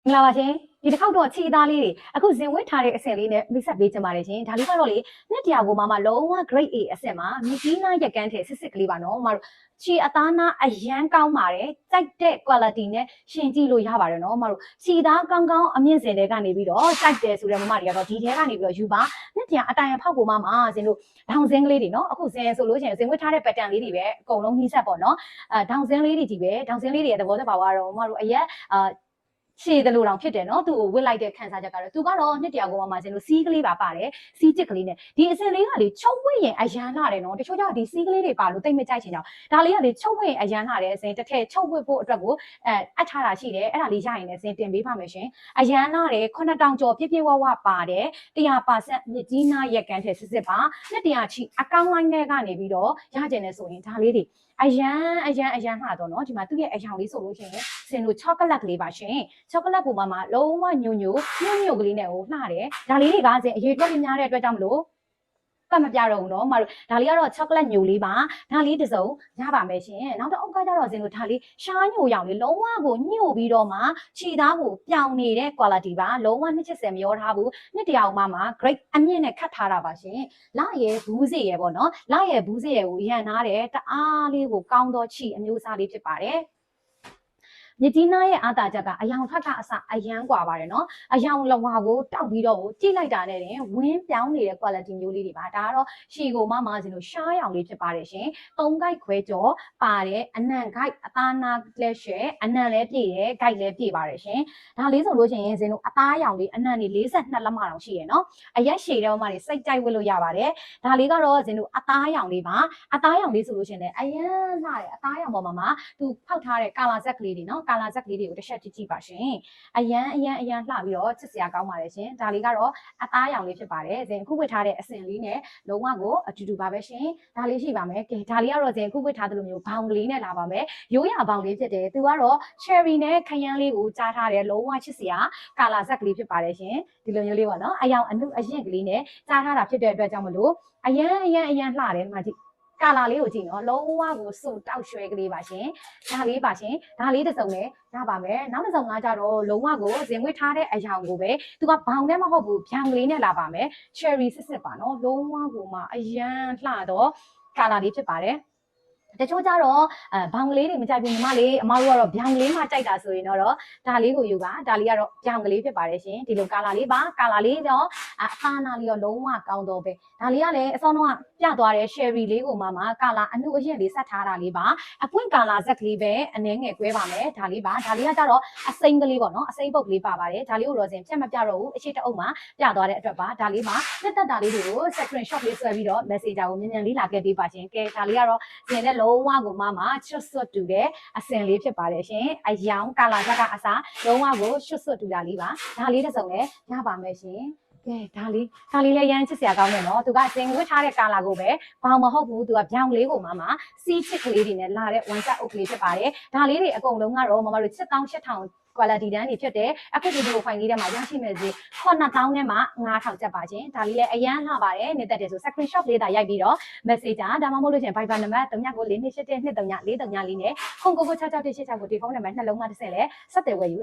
မင်္ဂလာပါရှင်ဒီတစ်ခေါက်တော့ခြေသားလေးတွေအခုဇင်ဝစ်ထားတဲ့အဆင့်လေးနဲ့မိတ်ဆက်ပေးချင်ပါတယ်ရှင်ဒါလေးကတော့လေနှစ်တရာကိုမှလုံးဝ grade A အဆင့်မှာမြစ်ကြီးနားရက်ကန်းထဲစစ်စစ်ကလေးပါနော်မတို့ခြေအသားနာအရန်ကောင်းပါတယ်ကြိုက်တဲ့ quality နဲ့ရှင်ကြည့်လို့ရပါတယ်နော်မတို့ခြေသားကောင်းကောင်းအမြင့်စင်တွေကနေပြီးတော့ကြိုက်တယ်ဆိုတဲ့မမတွေကတော့ဒီထဲကနေပြီးတော့ယူပါနှစ်တရာအတိုင်အဖောက်ကိုမှဇင်တို့ဒေါင်စင်းကလေးတွေနော်အခုဇင်ဆိုလို့ရှိရင်ဇင်ဝစ်ထားတဲ့ pattern လေးတွေပဲအကုန်လုံးနှီးဆက်ပေါ့နော်ဒေါင်စင်းလေးတွေကြီးပဲဒေါင်စင်းလေးတွေရဲ့သဘောတဘာဝကတော့မတို့အရက်ရှည်တယ်လို့တော့ဖြစ်တယ်နော်သူ့ကိုဝစ်လိုက်တဲ့ခန်းစားချက်ကတော့သူကတော့နှစ်တရာကိုမှဇင်တို့စီးကလေးပါပါတယ်စီးချစ်ကလေးနဲ့ဒီအစင်လေးကလေချုပ်ဝစ်ရင်အရန်လာတယ်နော်တချို့ကြောင့်ဒီစီးကလေးတွေပါလို့တိတ်မကြိုက်ချင်ကြဒါလေးကလေချုပ်ဝစ်ရင်အရန်လာတယ်အစင်တစ်ထည့်ချုပ်ဝစ်ဖို့အတွက်ကိုအပ်ထားတာရှိတယ်အဲ့ဒါလေးရရင်လည်းအစင်တင်ပေးပါမယ်ရှင်အရန်လာတယ်9000ကျော်ပြည့်ပြည့်ဝဝပါတယ်100%မြစ်ကြီးနားရက်ကန်းထဲစစ်စစ်ပါနှစ်တရာချီအကောင့်လိုင်းထဲကနေပြီးတော့ရကျင်နေဆိုရင်ဒါလေးတွေအရန်မှာတော့เนาะဒီမှာသူ့ရဲ့အယောင်လေးဆိုလို့ရှိရင်စင်တို့ချောကလက်ကလေးပါရှင်ချောကလက်ကိုမှလုံးဝညို့ကလေးနဲ့ဟိုလှတယ်ဒါလေးတွေကစင်အရေးအတွက်များတဲ့အတွက်ကြောင့်မလို့ကတ်မပြတော့ဘူးเนาะမတို့ဒါလေးကတော့ချောကလက်ညိုလေးပါဒါလေးတစ်စုံရပါမယ်ရှင်နောက်တော့အောက်ကကျတော့စင်တို့ဒါလေးရှားညိုရောင်လေးလုံးဝကိုညို့ပြီးတော့မှခြေသားကိုပြောင်နေတဲ့ quality ပါလုံးဝ270မရောထားဘူးနှစ်တရာအောင်မှ grade အမြင့်နဲ့ခတ်ထားတာပါရှင်လရဲ့ဘူးစေရဲ့ပေါ့เนาะလရဲ့ဘူးစေရဲ့ကိုရန်နာတယ်တအားလေးကိုကောင်းသောခြေအမျိုးအစားလေးဖြစ်ပါတယ်မြစ်ကြီးနားရဲ့အာတာချက်ကအယောင်ထက်ကအစအရန်กว่าပါတယ်နော်အယောင်လဝါကိုတောက်ပြီးတော့ကြိလိုက်တာနဲ့တင်ဝင်းပြောင်းနေတဲ့ quality မျိုးလေးတွေပါဒါကတော့ရှီကိုမှစင်လို့ရှားရောင်လေးဖြစ်ပါတယ်ရှင်3 guide ခွဲကျော်ပါတယ်အနံ guide အသားနာလက်ရှယ်အနံလည်းပြည့်တယ် guide လည်းပြည့်ပါတယ်ရှင်ဒါလေးဆိုလို့ရှိရင်စင်တို့အသားရောင်လေးအနံလေး42လက်မတောင်ရှိရယ်နော်အရက်ရှည်တော့မှစိတ်ကြိုက်ဝတ်လို့ရပါတယ်ဒါလေးကတော့စင်တို့အသားရောင်လေးပါအသားရောင်လေးဆိုလို့ရှိရင်လည်းအရန်လှတယ်အသားရောင်ပေါ်မှာသူဖောက်ထားတဲ့ color set ကလေးတွေနော်ကာလာဇက်ကလေးတွေကိုတစ်ချက်ကြည့်ပါရှင်အရန်လှပြီးတော့ချစ်စရာကောင်းပါတယ်ရှင်ဒါလေးကတော့အသားရောင်လေးဖြစ်ပါတယ်ဇင်ခုဝတ်ထားတဲ့အစင်လေးနဲ့လုံးဝကိုအတူတူပါပဲရှင်ဒါလေးရှိပါမယ်ကဲဒါလေးကတော့ဇင်ခုဝတ်ထားသလိုမျိုးဘောင်ကလေးနဲ့လာပါမယ်ရိုးရာဘောင်လေးဖြစ်တယ်သူကတော့ cherry နဲ့ခရမ်းလေးကိုကြားထားတယ်လုံးဝချစ်စရာကာလာဇက်ကလေးဖြစ်ပါတယ်ရှင်ဒီလိုမျိုးလေးပေါ့နော်အယောင်အနုအရင်ကလေးနဲ့ကြားထားတာဖြစ်တဲ့အတွက်ကြောင့်မလို့အရန်လှတယ်မှာကြည့်ကာလာလေးကိုကြည့်နော်လုံးဝကိုစုတောက်ရွှဲကလေးပါရှင်ဒါလေးပါရှင်ဒါလေးတစ်စုံနဲ့ရပါမယ်နောက်တစ်စုံကကြတော့လုံးဝကိုဇင်ဝစ်ထားတဲ့အယောင်ကိုပဲသူကဘောင်နဲ့မဟုတ်ဘူးဗျောင်ကလေးနဲ့လာပါမယ် cherry စစ်ပါနော်လုံးဝကိုမှအရန်လှတော့ကာလာလေးဖြစ်ပါတယ်တချို့ကြတော့ဘောင်ကလေးတွေမကြိုက်ဘူးညီမလေးအမတို့ကတော့ဗျောင်ကလေးမှကြိုက်တာဆိုရင်တော့ဒါလေးကိုယူပါဒါလေးကတော့ဗျောင်ကလေးဖြစ်ပါတယ်ရှင်ဒီလိုကာလာလေးပါကာလာလေးတော့အသားနာလေးတော့လုံးဝကောင်းတော့ပဲဒါလေးကလည်းအစောတော့ပြသွားတဲ့ cherry လေးကိုမှကာလာအနုအရင်လေးဆက်ထားတာလေးပါအပွင့်ကာလာဇက်ကလေးပဲအနှဲငယ်ကွဲပါမယ်ဒါလေးပါဒါလေးကကြတော့အစိမ်းကလေးပေါ့နော်အစိမ်းပုတ်ကလေးပါပါတယ်ဒါလေးကိုတော့စင်ပြတ်မပြတော့ဘူးအရှိတအုပ်မှာပြသွားတဲ့အတွက်ပါဒါလေးပါနှစ်သက်တာလေးတွေကို screenshot လေးဆွဲပြီးတော့ messenger ကိုမြန်လေးလာခဲ့ပေးပါရှင်ကဲဒါလေးကတော့စင်တဲ့လုံးဝကိုချွတ်ဆွတ်တူတဲ့အစင်လေးဖြစ်ပါတယ်ရှင်အယောင်ကာလာဇက်ကအစားလုံးဝကိုချွတ်ဆွတ်တူတာလေးပါဒါလေးတစ်စုံလည်းရပါမယ်ရှင်ကဲဒါလေးလည်းရမ်းချစ်စရာကောင်းတယ်နော်သူကစင်ဝစ်ထားတဲ့ကာလာကိုပဲဘောင်မဟုတ်ဘူးသူကဗျောင်လေးကိုစီးချစ်ကလေးတွေနဲ့လာတဲ့ one set အုပ်ကလေးဖြစ်ပါတယ်ဒါလေးတွေအကုန်လုံးကတော့မမတို့7800 quality တန်းတွေဖြစ်တယ်အခုဒီလို file လေးထဲမှာရရှိမယ်စီ9000နဲ့မှ9000ကျပ်ပါချင်းဒါလေးလည်းအရန်လှပါတယ်နေသက်တယ်ဆို screenshot လေးသာရိုက်ပြီးတော့ messenger ဒါမှမဟုတ်လို့ရှင် Viber နံပါတ်3992823434နဲ့09966186ကိုဒီဖုန်းနံပါတ်နှလုံးသားတစ်ဆင့်လဲဆက်သွယ်ဝယ်ယူ